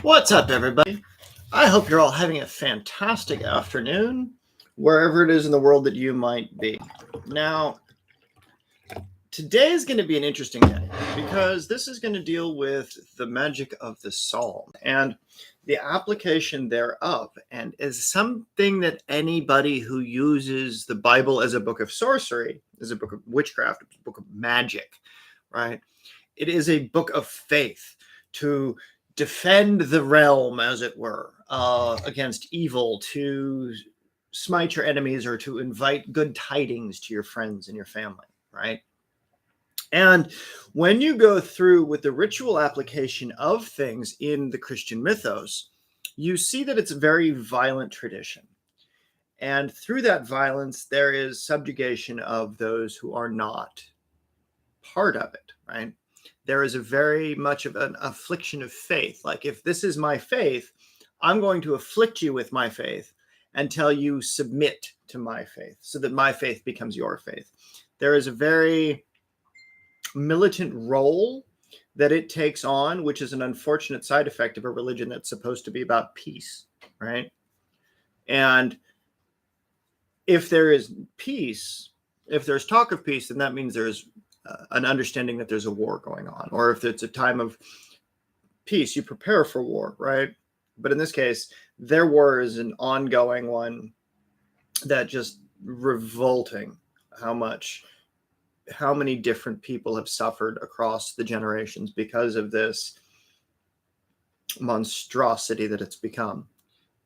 What's up, everybody? I hope you're all having a fantastic afternoon, wherever it is in the world that you might be. Now, today is going to be an interesting day because this is going to deal with the magic of the psalm and the application thereof, and is something that anybody who uses the Bible as a book of sorcery, as a book of witchcraft, a book of magic, right? It is a book of faith to defend the realm, as it were, against evil, to smite your enemies, or to invite good tidings to your friends and your family, right? And when you go through with the ritual application of things in the Christian mythos, you see that it's a very violent tradition. And through that violence, there is subjugation of those who are not part of it, right? There is a very much of an affliction of faith. Like, if this is my faith, I'm going to afflict you with my faith until you submit to my faith, so that my faith becomes your faith. There is a very militant role that it takes on, which is an unfortunate side effect of a religion that's supposed to be about peace, right? And if there is peace, if there's talk of peace, then that means there's an understanding that there's a war going on. Or if it's a time of peace, you prepare for war, right? But in this case, their war is an ongoing one that just revolting how many different people have suffered across the generations because of this monstrosity that it's become.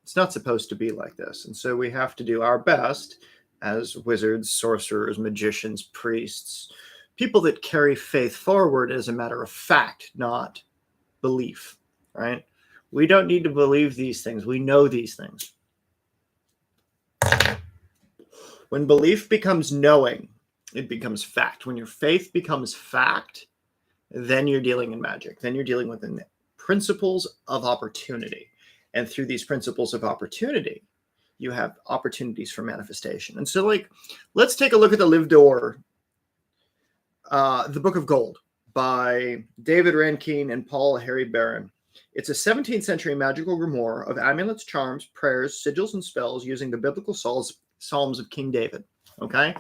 It's not supposed to be like this. And so we have to do our best as wizards, sorcerers, magicians, priests, people that carry faith forward as a matter of fact, not belief, right? We don't need to believe these things. We know these things. When belief becomes knowing, it becomes fact. When your faith becomes fact, then you're dealing in magic. Then you're dealing with the principles of opportunity. And through these principles of opportunity, you have opportunities for manifestation. And so, let's take a look at the Livre d'Or, the Book of Gold, by David Rankine and Paul Harry Barron. It's a 17th century magical grimoire of amulets, charms, prayers, sigils, and spells using the biblical Psalms of King David. Okay?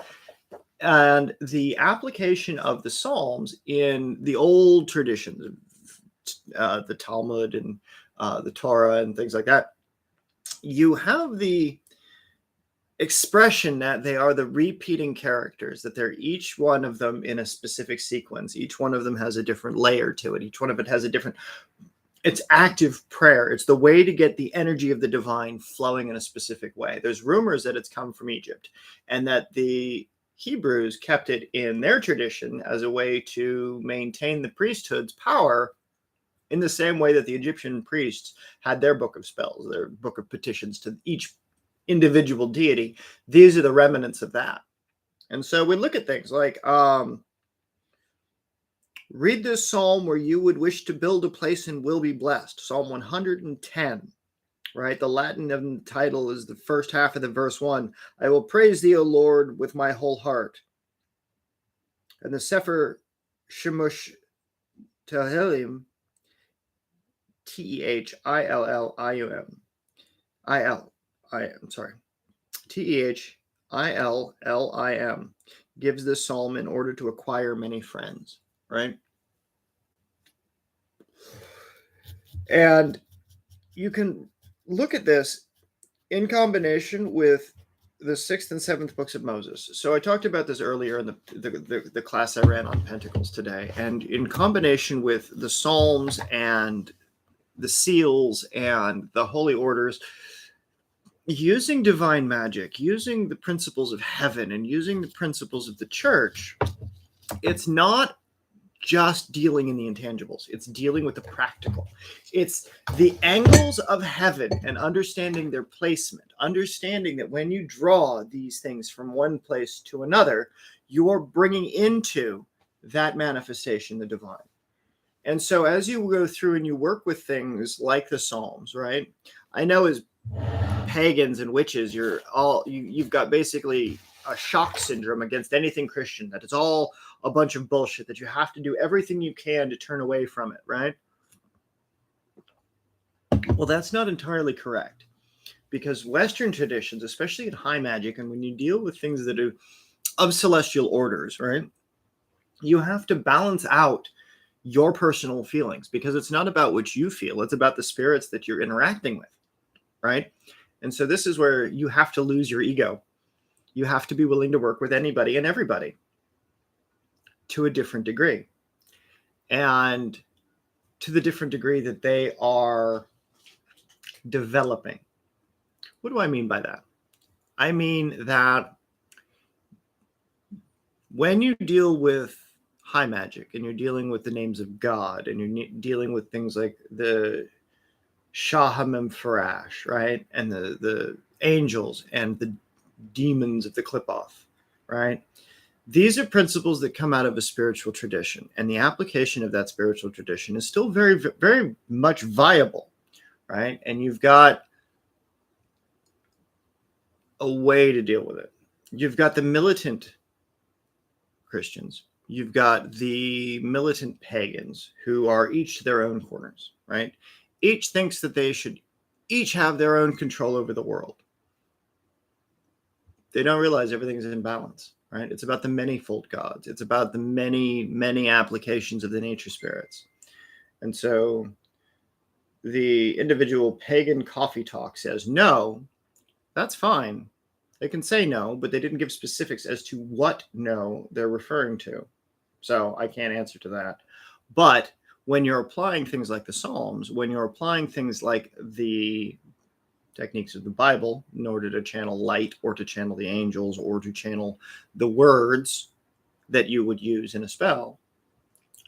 And the application of the Psalms in the old traditions, the Talmud and the Torah and things like that, you have the expression that they are the repeating characters, that they're each one of them in a specific sequence. Each one of them has a different layer to it. Each one of it has a different, it's active prayer. It's the way to get the energy of the divine flowing in a specific way. There's rumors that it's come from Egypt, and that the Hebrews kept it in their tradition as a way to maintain the priesthood's power, in the same way that the Egyptian priests had their book of spells, their book of petitions to each individual deity. These are the remnants of that. And so we look at things like, read this psalm where you would wish to build a place and will be blessed. Psalm 110, right? The Latin of the title is the first half of the verse 1. I will praise thee, O Lord, with my whole heart. And the Sefer Shemush Tehillim, Tehillim, Tehillim, gives this psalm in order to acquire many friends, right? And you can look at this in combination with the 6th and 7th books of Moses. So I talked about this earlier in the class I ran on Pentacles today. And in combination with the Psalms and the seals and the holy orders, using divine magic, using the principles of heaven, and using the principles of the church, it's not just dealing in the intangibles. It's dealing with the practical. It's the angles of heaven and understanding their placement, understanding that when you draw these things from one place to another, you are bringing into that manifestation the divine. And so as you go through and you work with things like the Psalms, right? I know as pagans and witches, you've got basically a shock syndrome against anything Christian, that it's all a bunch of bullshit, that you have to do everything you can to turn away from it, right? Well, that's not entirely correct, because Western traditions, especially in high magic, and when you deal with things that are of celestial orders, right, you have to balance out your personal feelings, because it's not about what you feel, it's about the spirits that you're interacting with, right? And so this is where you have to lose your ego. You have to be willing to work with anybody and everybody to a different degree, and to the different degree that they are developing. What do I mean by that? I mean that when you deal with high magic and you're dealing with the names of God and you're dealing with things like the Shahamim Farash, right? And the angels and the demons of the clip-off, right? These are principles that come out of a spiritual tradition, and the application of that spiritual tradition is still very, very much viable, right? And you've got a way to deal with it. You've got the militant Christians. You've got the militant pagans who are each to their own corners, right? Each thinks that they should each have their own control over the world. They don't realize everything's in balance, right? It's about the many-fold gods. It's about the many, many applications of the nature spirits. And so the individual pagan coffee talk says, no, that's fine. They can say no, but they didn't give specifics as to what no they're referring to. So I can't answer to that. But when you're applying things like the Psalms, when you're applying things like the techniques of the Bible in order to channel light or to channel the angels or to channel the words that you would use in a spell,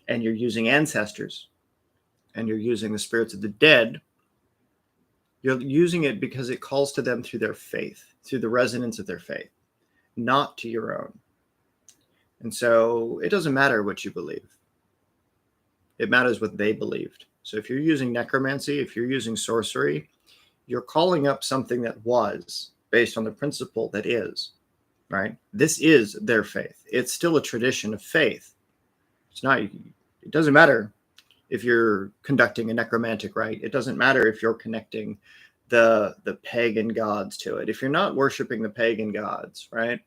and you're using ancestors and you're using the spirits of the dead, you're using it because it calls to them through their faith, through the resonance of their faith, not to your own. And so it doesn't matter what you believe. It matters what they believed. So if you're using necromancy, if you're using sorcery, you're calling up something that was based on the principle that is, right? This is their faith. It's still a tradition of faith. It's not, it doesn't matter if you're conducting a necromantic rite. It doesn't matter if you're connecting the pagan gods to it. If you're not worshiping the pagan gods, right?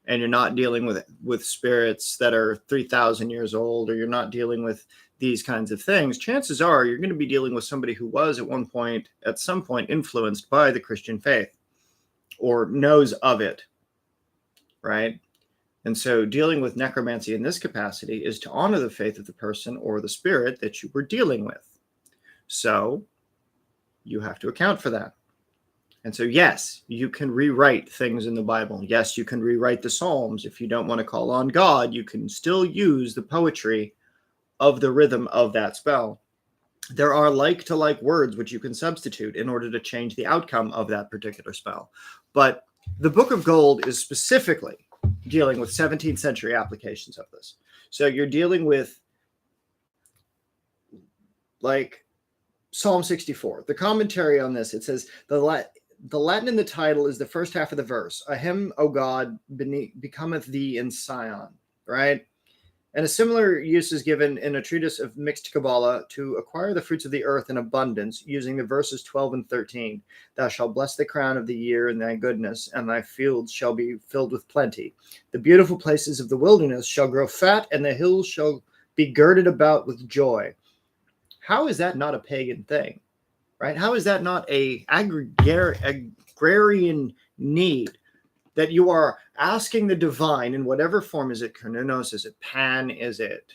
And you're not dealing with spirits that are 3,000 years old, or you're not dealing with these kinds of things, chances are you're going to be dealing with somebody who was at some point influenced by the Christian faith or knows of it, right? And so dealing with necromancy in this capacity is to honor the faith of the person or the spirit that you were dealing with. So you have to account for that. And so, yes, you can rewrite things in the Bible. Yes, you can rewrite the Psalms. If you don't want to call on God, you can still use the poetry of the rhythm of that spell. There are like-to-like words which you can substitute in order to change the outcome of that particular spell. But the Book of Gold is specifically dealing with 17th century applications of this. So you're dealing with, like, Psalm 64. The commentary on this, it says, the Latin in the title is the first half of the verse. A hymn, O God, becometh thee in Sion, right? And a similar use is given in a treatise of mixed Kabbalah to acquire the fruits of the earth in abundance, using the verses 12 and 13. Thou shalt bless the crown of the year in thy goodness, and thy fields shall be filled with plenty. The beautiful places of the wilderness shall grow fat, and the hills shall be girded about with joy. How is that not a pagan thing? Right? How is that not a agrarian need that you are asking the divine in whatever form? Is it Kernunos? Is it Pan? Is it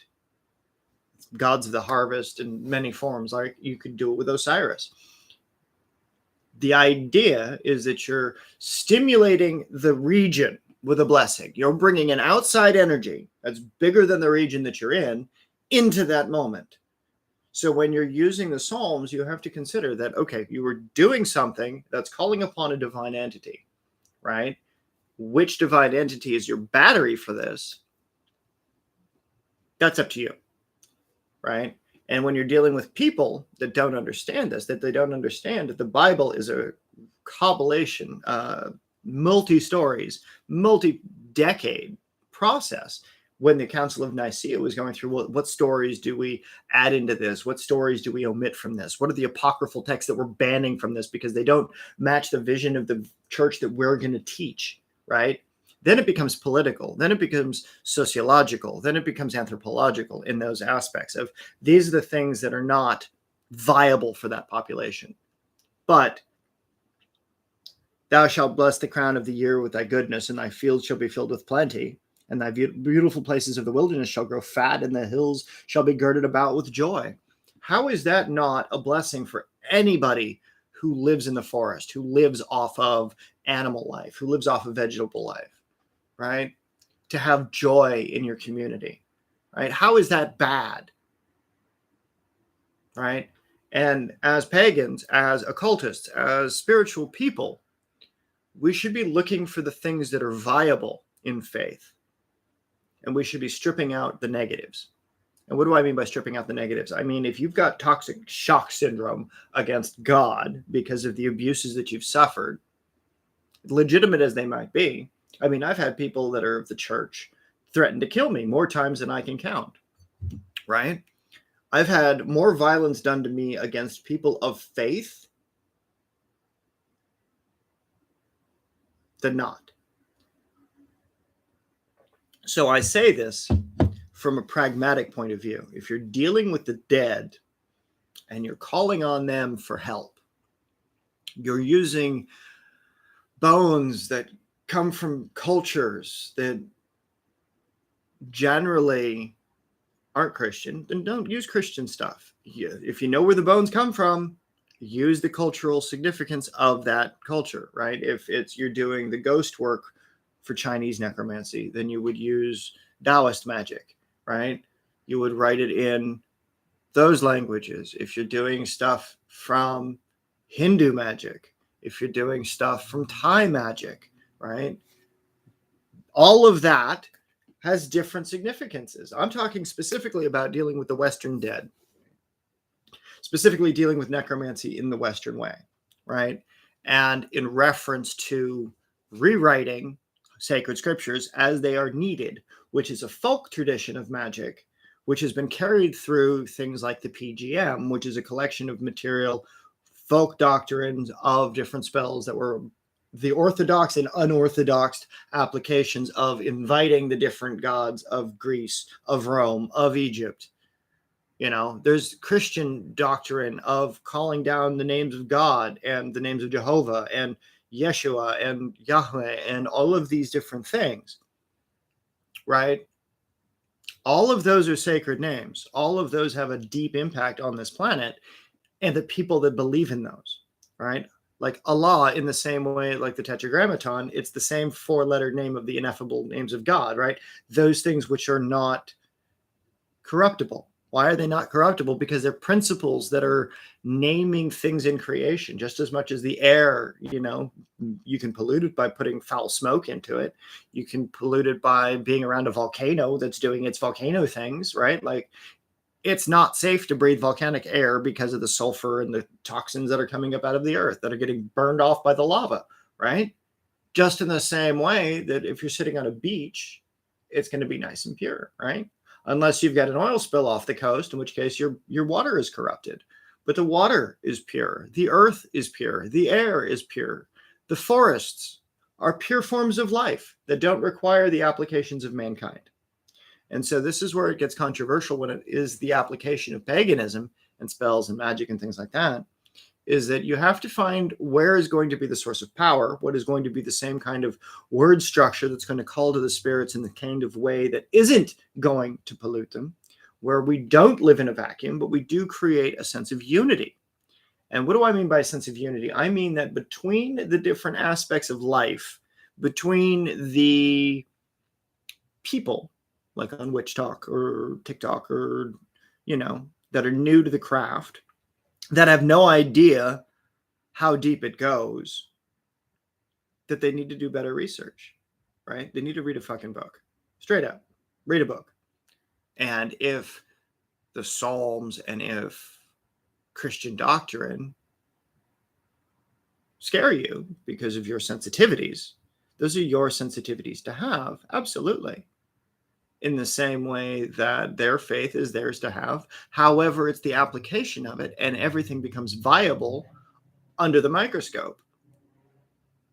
gods of the harvest in many forms? Like you could do it with Osiris. The idea is that you're stimulating the region with a blessing. You're bringing an outside energy that's bigger than the region that you're in into that moment. So when you're using the Psalms, you have to consider that, okay, you were doing something that's calling upon a divine entity, right? Which divine entity is your battery for this? That's up to you, right? And when you're dealing with people that don't understand this, that they don't understand that the Bible is a compilation, multi-stories, multi-decade process when the Council of Nicaea was going through, what stories do we add into this? What stories do we omit from this? What are the apocryphal texts that we're banning from this because they don't match the vision of the church that we're going to teach, right? Then it becomes political. Then it becomes sociological. Then it becomes anthropological in those aspects of these are the things that are not viable for that population. But thou shalt bless the crown of the year with thy goodness, and thy fields shall be filled with plenty, and thy beautiful places of the wilderness shall grow fat, and the hills shall be girded about with joy. How is that not a blessing for anybody who lives in the forest, who lives off of animal life, who lives off of vegetable life, right? To have joy in your community, right? How is that bad, right? And as pagans, as occultists, as spiritual people, we should be looking for the things that are viable in faith. And we should be stripping out the negatives. And what do I mean by stripping out the negatives? I mean, if you've got toxic shock syndrome against God because of the abuses that you've suffered, legitimate as they might be, I mean, I've had people that are of the church threaten to kill me more times than I can count, right? I've had more violence done to me against people of faith than not. So I say this from a pragmatic point of view. If you're dealing with the dead and you're calling on them for help, you're using bones that come from cultures that generally aren't Christian, then don't use Christian stuff. If you know where the bones come from, use the cultural significance of that culture, right? If it's you're doing the ghost work for Chinese necromancy, then you would use Taoist magic, right? You would write it in those languages. If you're doing stuff from Hindu magic, if you're doing stuff from Thai magic, right? All of that has different significances. I'm talking specifically about dealing with the Western dead, specifically dealing with necromancy in the Western way, right? And in reference to rewriting sacred scriptures as they are needed, which is a folk tradition of magic, which has been carried through things like the PGM, which is a collection of material, folk doctrines of different spells that were the orthodox and unorthodox applications of inviting the different gods of Greece, of Rome, of Egypt. You know, there's Christian doctrine of calling down the names of God and the names of Jehovah and Yeshua and Yahweh and all of these different things, right? All of those are sacred names. All of those have a deep impact on this planet and the people that believe in those, right? Like Allah, in the same way, like the Tetragrammaton, it's the same four-letter name of the ineffable names of God, right? Those things which are not corruptible. Why are they not corruptible? Because they're principles that are naming things in creation, just as much as the air, you know, you can pollute it by putting foul smoke into it. You can pollute it by being around a volcano that's doing its volcano things, right? Like, it's not safe to breathe volcanic air because of the sulfur and the toxins that are coming up out of the earth that are getting burned off by the lava, right? Just in the same way that if you're sitting on a beach, it's going to be nice and pure, right? Unless you've got an oil spill off the coast, in which case your water is corrupted. But the water is pure. The earth is pure. The air is pure. The forests are pure forms of life that don't require the applications of mankind. And so this is where it gets controversial when it is the application of paganism and spells and magic and things like that, is that you have to find where is going to be the source of power, what is going to be the same kind of word structure that's going to call to the spirits in the kind of way that isn't going to pollute them, where we don't live in a vacuum, but we do create a sense of unity. And what do I mean by a sense of unity? I mean that between the different aspects of life, between the people, like on Witch Talk or TikTok or, you know, that are new to the craft, that have no idea how deep it goes, that they need to do better research, right? They need to read a fucking book. Straight up, read a book. And if the Psalms and if Christian doctrine scare you because of your sensitivities, those are your sensitivities to have, absolutely. in the same way that their faith is theirs to have. However, it's the application of it, and everything becomes viable under the microscope,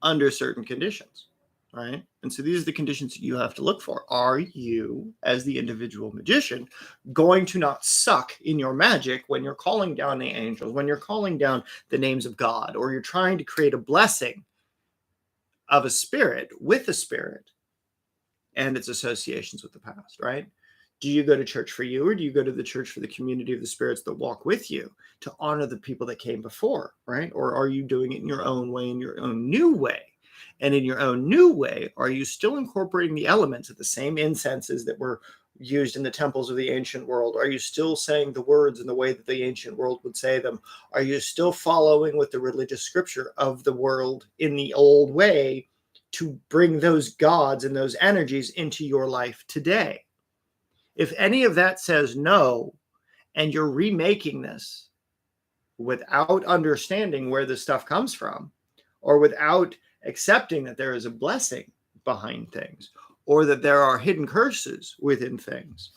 under certain conditions, right? And so these are the conditions that you have to look for. Are you, as the individual magician, going to not suck in your magic when you're calling down the angels, when you're calling down the names of God, or you're trying to create a blessing of a spirit with a spirit and its associations with the past, right? Do you go to church for you, or do you go to the church for the community of the spirits that walk with you to honor the people that came before, right? Or are you doing it in your own way, in your own new way? And in your own new way, are you still incorporating the elements of the same incenses that were used in the temples of the ancient world? Are you still saying the words in the way that the ancient world would say them? Are you still following with the religious scripture of the world in the old way to bring those gods and those energies into your life today? If any of that says no, and you're remaking this without understanding where the stuff comes from, or without accepting that there is a blessing behind things, or that there are hidden curses within things,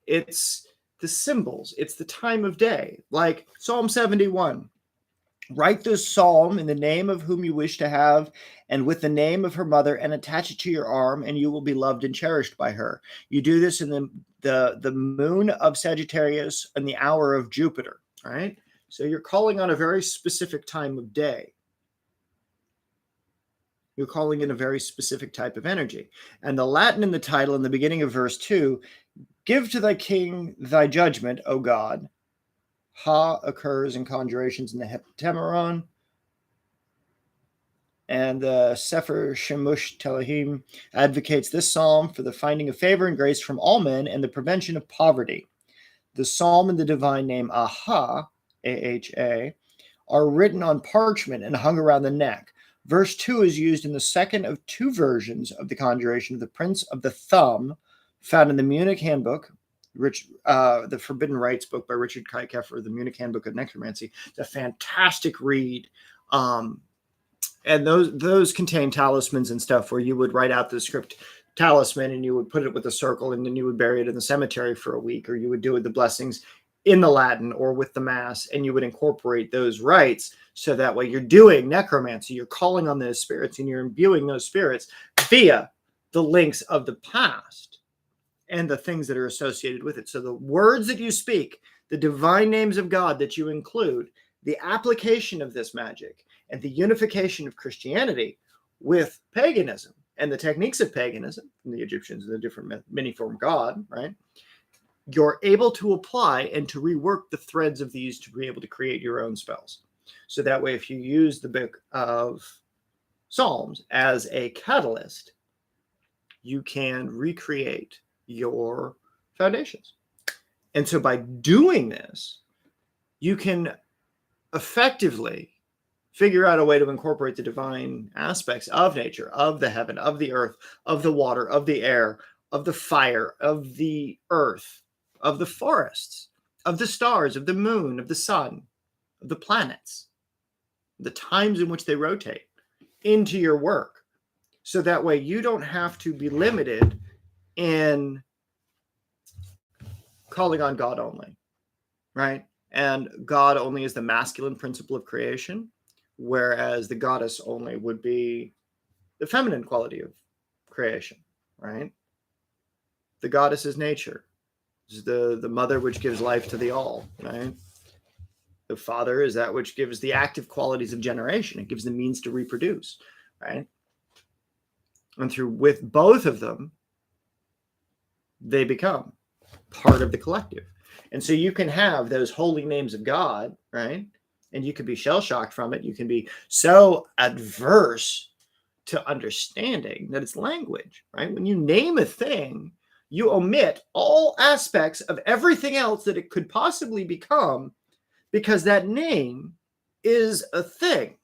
it's the symbols, it's the time of day. Like Psalm 71. Write this psalm in the name of whom you wish to have, and with the name of her mother, and attach it to your arm, and you will be loved and cherished by her. You do this in the moon of Sagittarius and the hour of Jupiter, right? So you're calling on a very specific time of day. You're calling in a very specific type of energy. And the Latin in the title in the beginning of verse 2, give to thy king thy judgment, O God. Ha occurs in conjurations in the Heptameron, and the Sefer Shemush Telahim advocates this psalm for the finding of favor and grace from all men and the prevention of poverty. The psalm and the divine name Aha, A-H-A, are written on parchment and hung around the neck. Verse 2 is used in the second of two versions of the conjuration of the Prince of the Thumb, found in the Munich Handbook, the Forbidden Rites book by Richard Kuykefer, the Munich Handbook of Necromancy. It's a fantastic read. And those contain talismans and stuff where you would write out the script talisman and you would put it with a circle and then you would bury it in the cemetery for a week, or you would do it the blessings in the Latin or with the Mass, and you would incorporate those rites so that way you're doing necromancy, you're calling on those spirits and you're imbuing those spirits via the links of the past and the things that are associated with it. So the words that you speak, the divine names of God that you include, the application of this magic, and the unification of Christianity with paganism and the techniques of paganism from the Egyptians and the different many-form God, right? You're able to apply and to rework the threads of these to be able to create your own spells. So that way, if you use the book of Psalms as a catalyst, you can recreate your foundations. And so by doing this, you can effectively figure out a way to incorporate the divine aspects of nature, of the heaven, of the earth, of the water, of the air, of the fire, of the earth, of the forests, of the stars, of the moon, of the sun, of the planets, the times in which they rotate into your work. So that way you don't have to be limited in calling on God only, right? And God only is the masculine principle of creation, whereas the goddess only would be the feminine quality of creation, right? The goddess is nature. It's the mother which gives life to the all, right? The father is that which gives the active qualities of generation. It gives the means to reproduce, right? And with both of them, they become part of the collective. And so you can have those holy names of God, right? And you can be shell-shocked from it. You can be so adverse to understanding that it's language, right? When you name a thing, you omit all aspects of everything else that it could possibly become, because that name is a thing.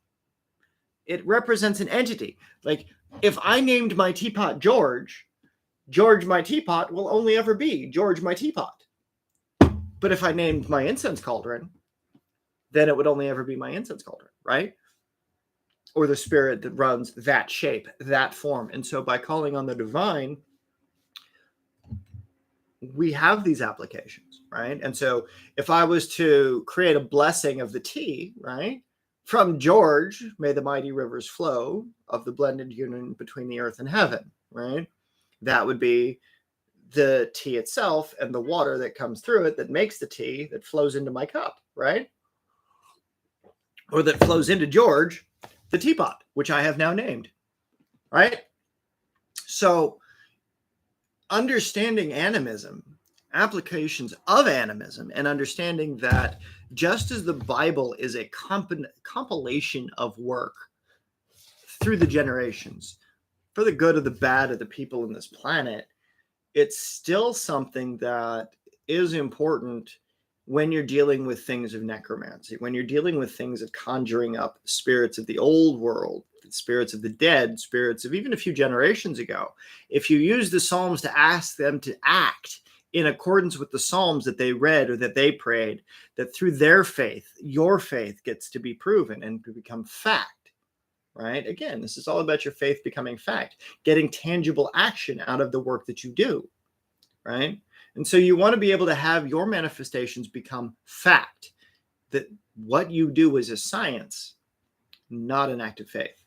It represents an entity. Like if I named my teapot George, George my teapot will only ever be George my teapot. But if I named my incense cauldron, then it would only ever be my incense cauldron, right? Or the spirit that runs that shape, that form. And so by calling on the divine, we have these applications, right? And so if I was to create a blessing of the tea, right, from George, may the mighty rivers flow of the blended union between the earth and heaven, right? That would be the tea itself and the water that comes through it that makes the tea that flows into my cup, right? Or that flows into George, the teapot, which I have now named, right? So understanding animism, applications of animism, and understanding that just as the Bible is a compilation of work through the generations for the good or the bad of the people in this planet, it's still something that is important when you're dealing with things of necromancy, when you're dealing with things of conjuring up spirits of the old world, spirits of the dead, spirits of even a few generations ago. If you use the Psalms to ask them to act in accordance with the Psalms that they read or that they prayed, that through their faith, your faith gets to be proven and to become fact, right? Again, this is all about your faith becoming fact, getting tangible action out of the work that you do, right? And so you want to be able to have your manifestations become fact, that what you do is a science, not an act of faith.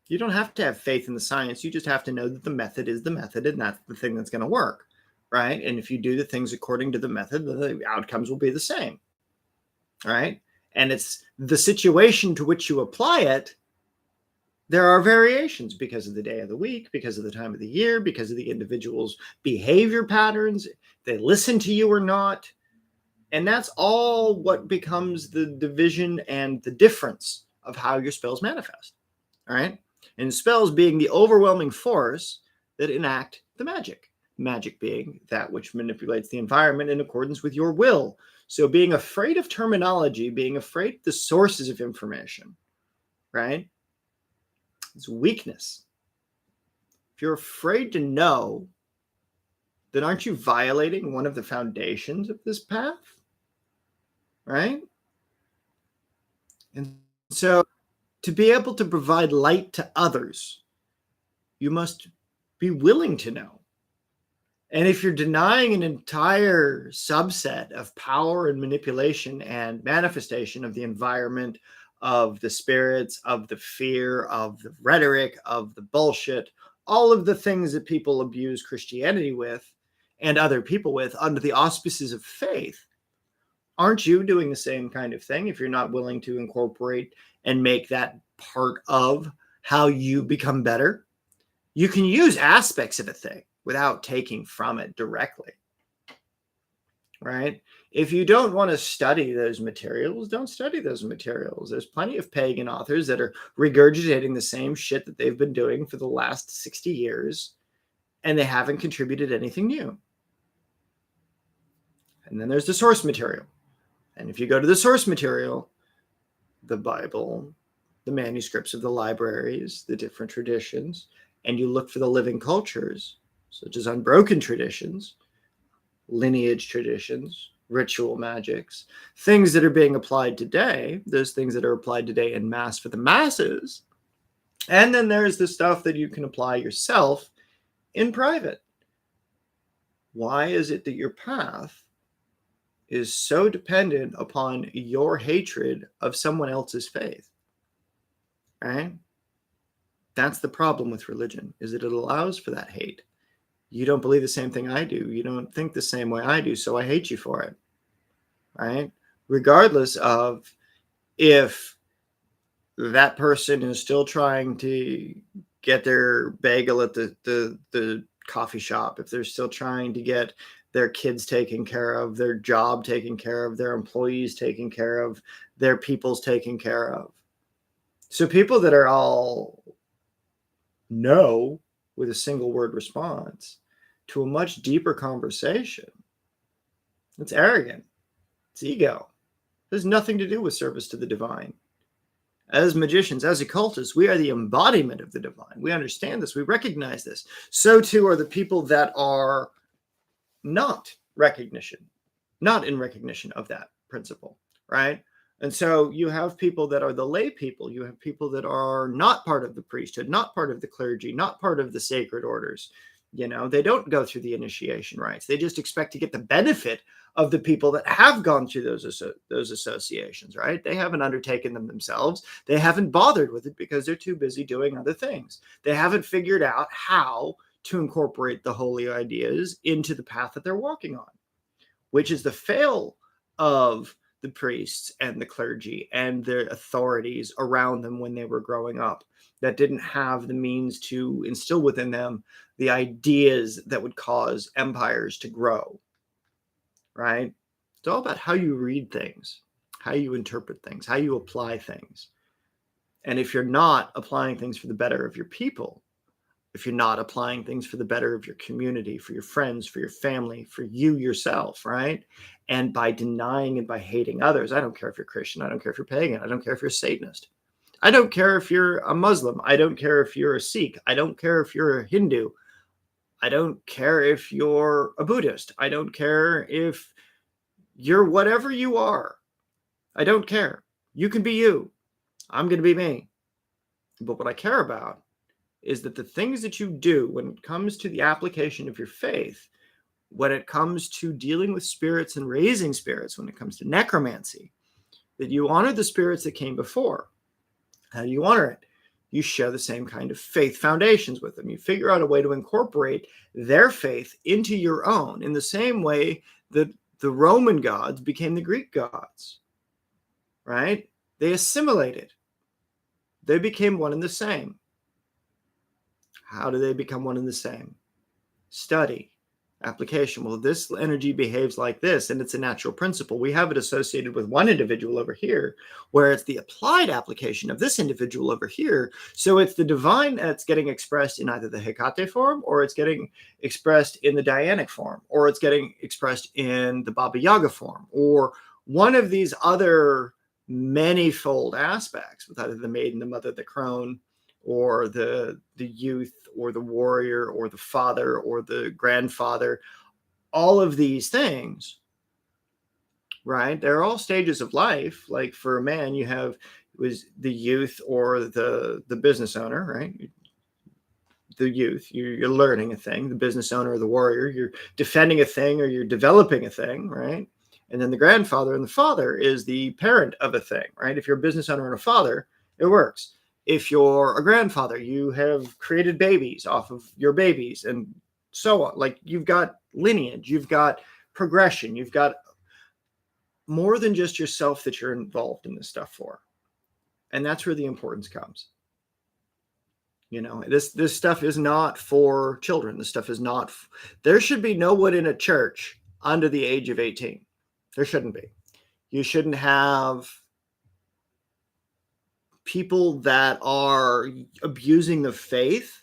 You don't have to have faith in the science. You just have to know that the method is the method and that's the thing that's going to work, right? And if you do the things according to the method, the outcomes will be the same, right? And it's the situation to which you apply it. There are variations because of the day of the week, because of the time of the year, because of the individual's behavior patterns. They listen to you or not. And that's all what becomes the division and the difference of how your spells manifest, all right? And spells being the overwhelming force that enact the magic. Magic being that which manipulates the environment in accordance with your will. So being afraid of terminology, being afraid of the sources of information, right? It's weakness. If you're afraid to know, then aren't you violating one of the foundations of this path? Right? And so to be able to provide light to others, you must be willing to know. And if you're denying an entire subset of power and manipulation and manifestation of the environment, of the spirits, of the fear, of the rhetoric, of the bullshit, all of the things that people abuse Christianity with and other people with under the auspices of faith, aren't you doing the same kind of thing if you're not willing to incorporate and make that part of how you become better? You can use aspects of a thing without taking from it directly, right? If you don't want to study those materials, don't study those materials. There's plenty of pagan authors that are regurgitating the same shit that they've been doing for the last 60 years, and they haven't contributed anything new. And then there's the source material. And if you go to the source material, the Bible, the manuscripts of the libraries, the different traditions, and you look for the living cultures, such as unbroken traditions, lineage traditions, ritual magics, things that are being applied today, those things that are applied today in mass for the masses. And then there's the stuff that you can apply yourself in private. Why is it that your path is so dependent upon your hatred of someone else's faith, right? That's the problem with religion, is that it allows for that hate. You don't believe the same thing I do. You don't think the same way I do, so I hate you for it, right? Regardless of if that person is still trying to get their bagel at the coffee shop, if they're still trying to get their kids taken care of, their job taken care of, their employees taken care of, their people's taken care of. So people that are all no with a single word response to a much deeper conversation, it's arrogant. It's ego. It has nothing to do with service to the divine. As magicians, as occultists, we are the embodiment of the divine. We understand this. We recognize this. So too are the people that are not in recognition of that principle, right? And so you have people that are the lay people. You have people that are not part of the priesthood, not part of the clergy, not part of the sacred orders. They don't go through the initiation rites. They just expect to get the benefit of the people that have gone through those associations, right? They haven't undertaken them themselves. They haven't bothered with it because they're too busy doing other things. They haven't figured out how to incorporate the holy ideas into the path that they're walking on, which is the fail of the priests and the clergy and the authorities around them when they were growing up, that didn't have the means to instill within them the ideas that would cause empires to grow, right? It's all about how you read things, how you interpret things, how you apply things. And if you're not applying things for the better of your people, if you're not applying things for the better of your community, for your friends, for your family, for you yourself, right? And by denying and by hating others, I don't care if you're Christian, I don't care if you're pagan, I don't care if you're a Satanist, I don't care if you're a Muslim, I don't care if you're a Sikh, I don't care if you're a Hindu, I don't care if you're a Buddhist, I don't care if you're whatever you are, I don't care. You can be you, I'm going to be me. But what I care about is that the things that you do when it comes to the application of your faith, when it comes to dealing with spirits and raising spirits, when it comes to necromancy, that you honor the spirits that came before. How do you honor it? You share the same kind of faith foundations with them. You figure out a way to incorporate their faith into your own in the same way that the Roman gods became the Greek gods, right? They assimilated. They became one and the same. How do they become one and the same? Study, application. Well, this energy behaves like this, and it's a natural principle. We have it associated with one individual over here, where it's the applied application of this individual over here. So it's the divine that's getting expressed in either the Hecate form, or it's getting expressed in the Dianic form, or it's getting expressed in the Baba Yaga form, or one of these other manifold aspects with either the maiden, the mother, the crone, or the youth, or the warrior, or the father, or the grandfather. All of these things, right? They're all stages of life. Like for a man, you have was the youth or the business owner, right? The youth, you're learning a thing. The business owner or the warrior, you're defending a thing or you're developing a thing, right? And then the grandfather and the father is the parent of a thing, right? If you're a business owner and a father, it works. If you're a grandfather, you have created babies off of your babies and so on. Like you've got lineage, you've got progression, you've got more than just yourself that you're involved in this stuff for. And that's where the importance comes. This stuff is not for children. This stuff is not. There should be no one in a church under the age of 18. There shouldn't be. You shouldn't have people that are abusing the faith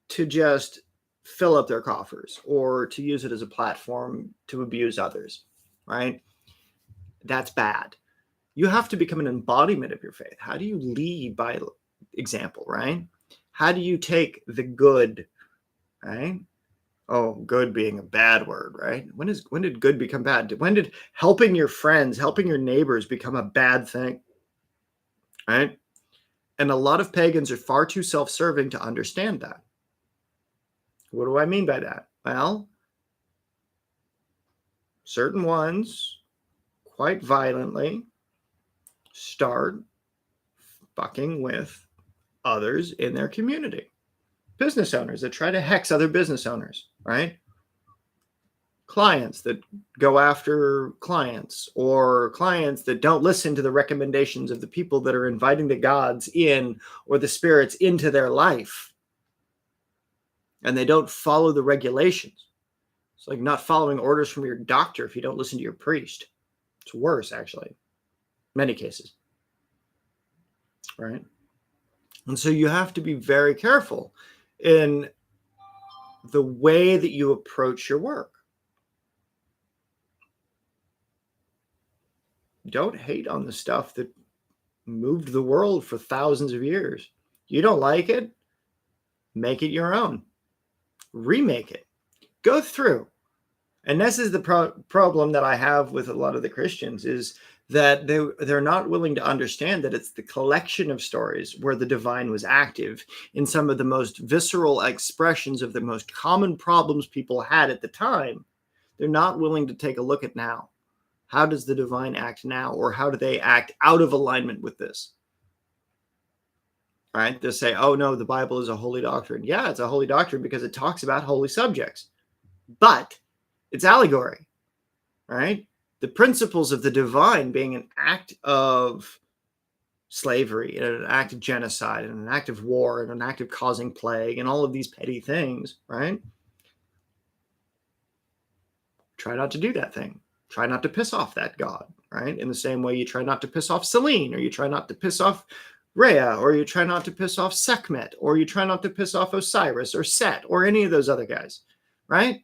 to just fill up their coffers or to use it as a platform to abuse others, right? That's bad. You have to become an embodiment of your faith. How do you lead by example, right? How do you take the good, right? Oh, good being a bad word, right? When did good become bad? When did helping your friends, helping your neighbors become a bad thing? Right? And a lot of pagans are far too self-serving to understand that. What do I mean by that? Well, certain ones quite violently start fucking with others in their community. Business owners that try to hex other business owners, right? Clients that go after clients, or clients that don't listen to the recommendations of the people that are inviting the gods in or the spirits into their life. And they don't follow the regulations. It's like not following orders from your doctor if you don't listen to your priest. It's worse, actually. Many cases. Right? And so you have to be very careful in the way that you approach your work. Don't hate on the stuff that moved the world for thousands of years. You don't like it? Make it your own. Remake it. Go through And this is the problem that I have with a lot of the Christians, is that they're not willing to understand that it's the collection of stories where the divine was active in some of the most visceral expressions of the most common problems people had at the time. They're not willing to take a look at now. How does the divine act now? Or how do they act out of alignment with this? Right? They'll say, oh no, the Bible is a holy doctrine. Yeah, it's a holy doctrine because it talks about holy subjects. But it's allegory, right? The principles of the divine being an act of slavery and an act of genocide and an act of war and an act of causing plague and all of these petty things, right? Try not to do that thing. Try not to piss off that god, right? In the same way you try not to piss off Selene, or you try not to piss off Rhea, or you try not to piss off Sekhmet, or you try not to piss off Osiris or Set or any of those other guys, right?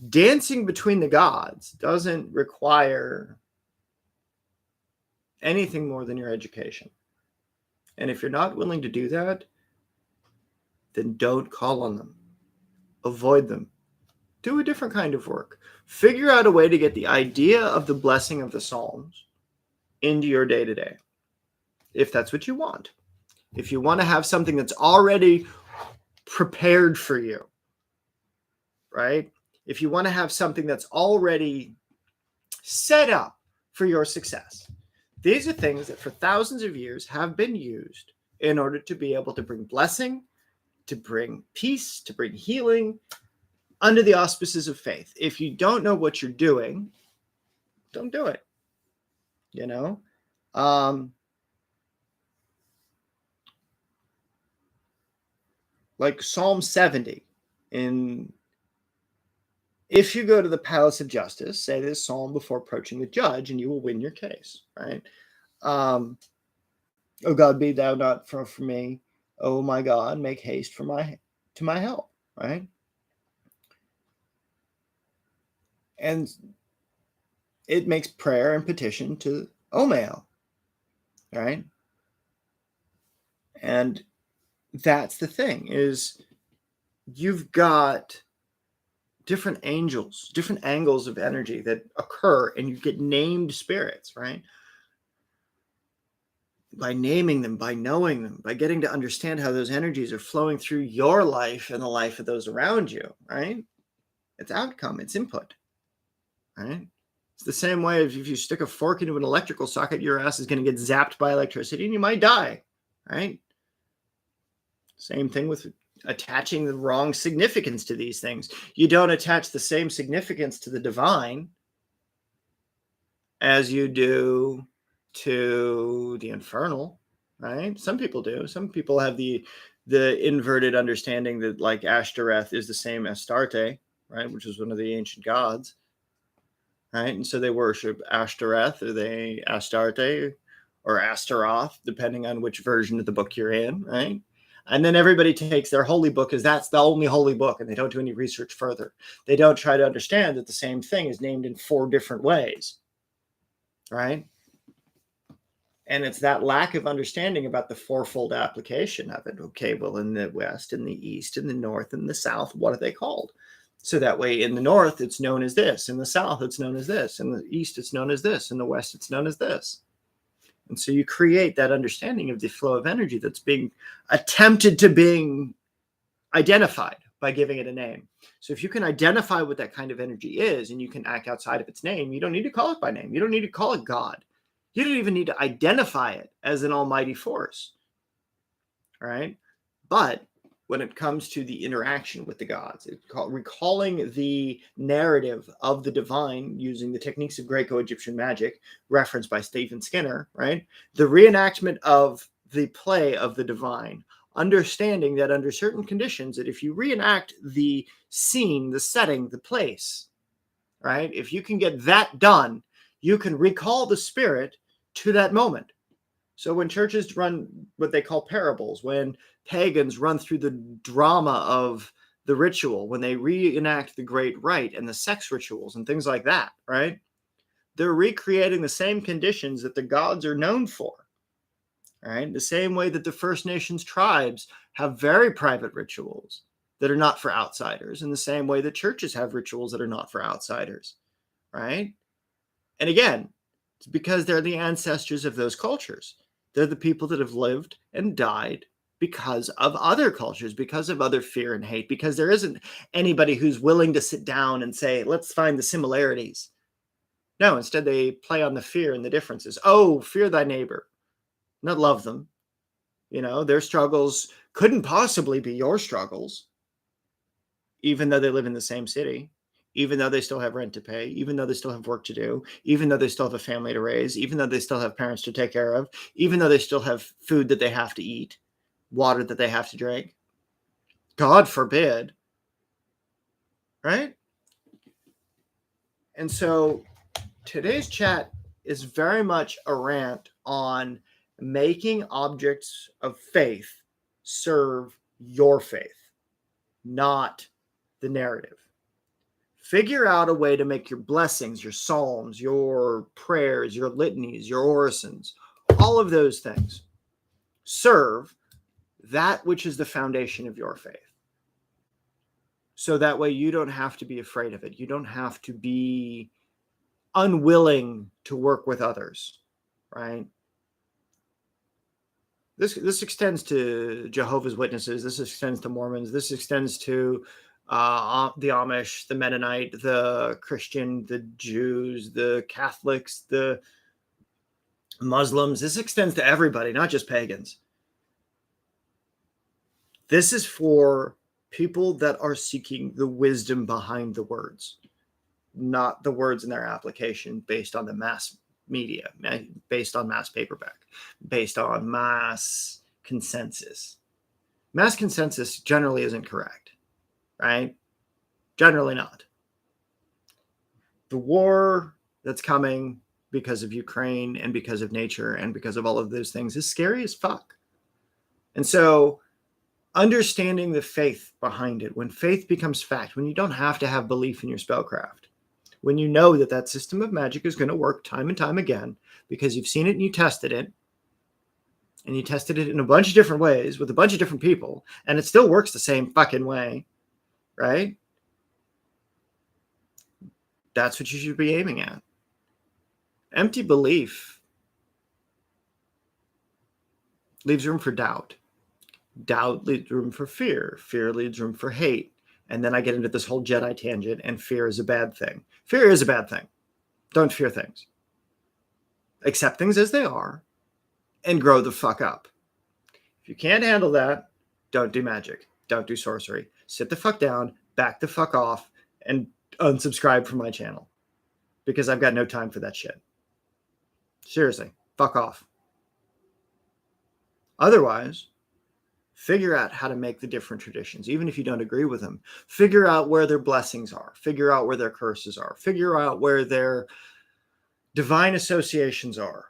Dancing between the gods doesn't require anything more than your education. And if you're not willing to do that, then don't call on them. Avoid them. Do a different kind of work. Figure out a way to get the idea of the blessing of the Psalms into your day-to-day, if that's what you want. If you want to have something that's already prepared for you, right? If you want to have something that's already set up for your success, these are things that for thousands of years have been used in order to be able to bring blessing, to bring peace, to bring healing under the auspices of faith. If you don't know what you're doing, don't do it. You know? Like Psalm 70 if you go to the palace of justice, say this psalm before approaching the judge, and you will win your case, right? Oh God, be thou not far from me. Oh my God, make haste to my help, right? And it makes prayer and petition to Omael, right? And that's the thing, is you've got different angels, different angles of energy that occur, and you get named spirits, right? By naming them, by knowing them, by getting to understand how those energies are flowing through your life and the life of those around you, right? It's outcome, it's input, right? It's the same way if you stick a fork into an electrical socket, your ass is going to get zapped by electricity and you might die, right? Same thing with attaching the wrong significance to these things. You don't attach the same significance to the divine as you do to the infernal, right? Some people do. Some people have the inverted understanding that like Ashtoreth is the same as Astarte, right? Which is one of the ancient gods, right? And so they worship Ashtoreth, or they Astarte, or Astaroth, depending on which version of the book you're in, right? And then everybody takes their holy book as that's the only holy book, and they don't do any research further. They don't try to understand that the same thing is named in 4 different ways, right? And it's that lack of understanding about the fourfold application of it. Okay, well, in the West, in the East, in the North, in the South, what are they called? So that way in the North, it's known as this. In the South, it's known as this. In the East, it's known as this. In the West, it's known as this. And so you create that understanding of the flow of energy that's being attempted to being identified by giving it a name. So if you can identify what that kind of energy is, and you can act outside of its name, you don't need to call it by name. You don't need to call it God. You don't even need to identify it as an almighty force. All right. But when it comes to the interaction with the gods, it's called recalling the narrative of the divine using the techniques of Greco-Egyptian magic referenced by Stephen Skinner, right? The reenactment of the play of the divine, understanding that under certain conditions, that if you reenact the scene, the setting, the place, right? If you can get that done, you can recall the spirit to that moment. So when churches run what they call parables, when pagans run through the drama of the ritual, when they reenact the great rite and the sex rituals and things like that, right? They're recreating the same conditions that the gods are known for, right? The same way that the First Nations tribes have very private rituals, that are not for outsiders, in the same way that churches have rituals that are not for outsiders, right? And again, it's because they're the ancestors of those cultures. They're the people that have lived and died because of other cultures, because of other fear and hate, because there isn't anybody who's willing to sit down and say, let's find the similarities. No, instead they play on the fear and the differences. Oh, fear thy neighbor, not love them. You know, their struggles couldn't possibly be your struggles, even though they live in the same city, even though they still have rent to pay, even though they still have work to do, even though they still have a family to raise, even though they still have parents to take care of, even though they still have food that they have to eat, water that they have to drink. God forbid, right? And so today's chat is very much a rant on making objects of faith serve your faith, not the narrative. Figure out a way to make your blessings, your psalms, your prayers, your litanies, your orisons, all of those things serve that which is the foundation of your faith. So that way you don't have to be afraid of it. You don't have to be unwilling to work with others, right? This extends to Jehovah's Witnesses. This extends to Mormons. This extends to the Amish, the Mennonite, the Christian, the Jews, the Catholics, the Muslims. This extends to everybody, not just pagans. This is for people that are seeking the wisdom behind the words, not the words in their application based on the mass media, based on mass paperback, based on mass consensus. Mass consensus generally isn't correct, right? Generally not. The war that's coming because of Ukraine and because of nature and because of all of those things is scary as fuck. And so understanding the faith behind it, when faith becomes fact, when you don't have to have belief in your spellcraft, when you know that that system of magic is going to work time and time again because you've seen it and you tested it, and you tested it in a bunch of different ways with a bunch of different people, and it still works the same fucking way, right? That's what you should be aiming at. Empty belief leaves room for doubt. Doubt leaves room for fear. Fear leaves room for hate. And then I get into this whole Jedi tangent, and fear is a bad thing. Fear is a bad thing. Don't fear things. Accept things as they are and grow the fuck up. If you can't handle that, don't do magic. Don't do sorcery. Sit the fuck down, back the fuck off, and unsubscribe from my channel. Because I've got no time for that shit. Seriously, fuck off. Otherwise, figure out how to make the different traditions, even if you don't agree with them. Figure out where their blessings are. Figure out where their curses are. Figure out where their divine associations are.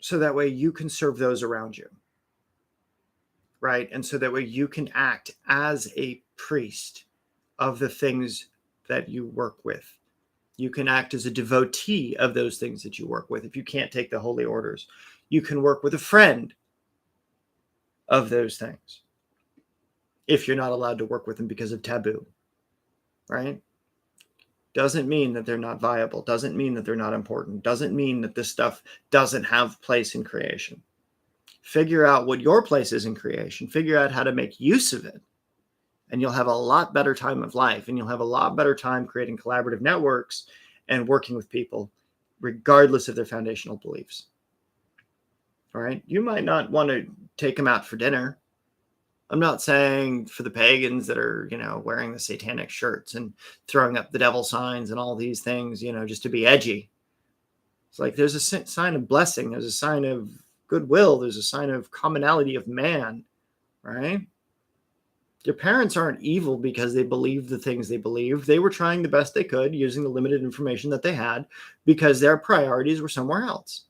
So that way you can serve those around you. Right? And so that way you can act as a priest of the things that you work with. You can act as a devotee of those things that you work with. If you can't take the holy orders, you can work with a friend of those things. If you're not allowed to work with them because of taboo, right? Doesn't mean that they're not viable. Doesn't mean that they're not important. Doesn't mean that this stuff doesn't have place in creation. Figure out what your place is in creation. Figure out how to make use of it. And you'll have a lot better time of life. And you'll have a lot better time creating collaborative networks and working with people, regardless of their foundational beliefs. All right? You might not want to take them out for dinner. I'm not saying for the pagans that are, wearing the satanic shirts and throwing up the devil signs and all these things, just to be edgy. It's like there's a sign of blessing. There's a sign of goodwill. There's a sign of commonality of man, right? Your parents aren't evil because they believed the things they believed. They were trying the best they could using the limited information that they had because their priorities were somewhere else,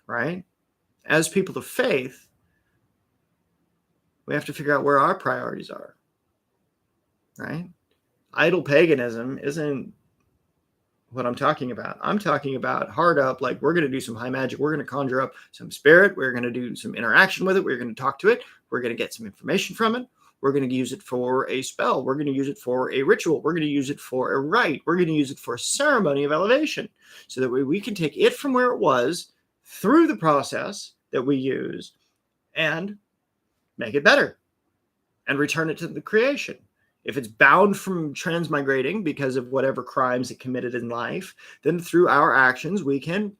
right? As people of faith, we have to figure out where our priorities are, right? Idle paganism isn't what I'm talking about. I'm talking about hard up, like we're going to do some high magic. We're going to conjure up some spirit. We're going to do some interaction with it. We're going to talk to it. We're going to get some information from it. We're going to use it for a spell. We're going to use it for a ritual. We're going to use it for a rite. We're going to use it for a ceremony of elevation. So that way we can take it from where it was through the process that we use and make it better and return it to the creation. If it's bound from transmigrating because of whatever crimes it committed in life, then through our actions, we can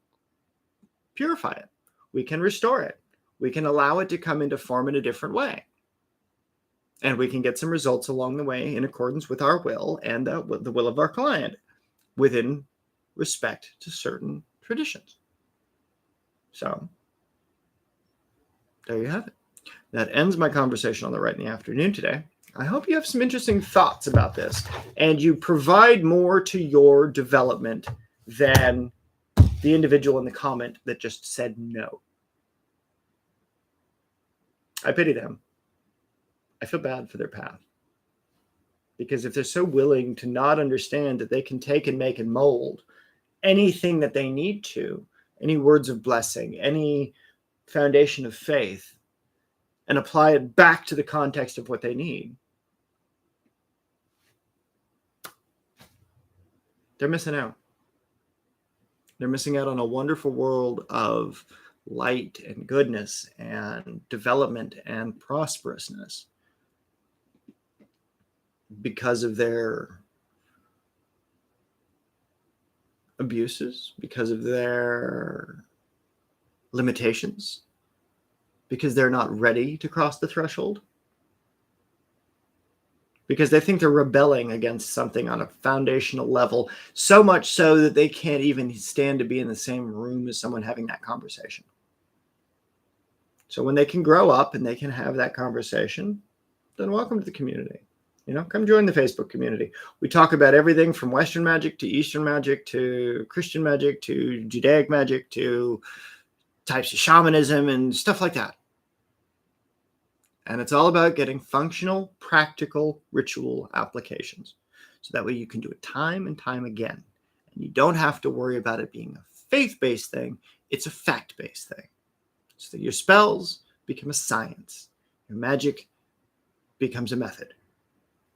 purify it. We can restore it. We can allow it to come into form in a different way. And we can get some results along the way in accordance with our will and the will of our client within respect to certain traditions. So there you have it. That ends my conversation on the Rite in the Afternoon today. I hope you have some interesting thoughts about this and you provide more to your development than the individual in the comment that just said no. I pity them. I feel bad for their path. Because if they're so willing to not understand that they can take and make and mold anything that they need to, any words of blessing, any foundation of faith, and apply it back to the context of what they need, they're missing out. They're missing out on a wonderful world of light and goodness and development and prosperousness because of their abuses, because of their limitations, because they're not ready to cross the threshold, because they think they're rebelling against something on a foundational level, so much so that they can't even stand to be in the same room as someone having that conversation. So when they can grow up and they can have that conversation, then welcome to the community. Come join the Facebook community. We talk about everything from Western magic to Eastern magic to Christian magic to Judaic magic to types of shamanism and stuff like that. And it's all about getting functional, practical, ritual applications. So that way you can do it time and time again. And you don't have to worry about it being a faith-based thing. It's a fact-based thing. So that your spells become a science. Your magic becomes a method.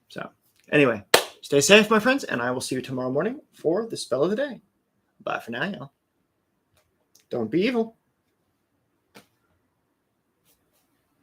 So anyway, stay safe, my friends, and I will see you tomorrow morning for the spell of the day. Bye for now, y'all. Don't be evil.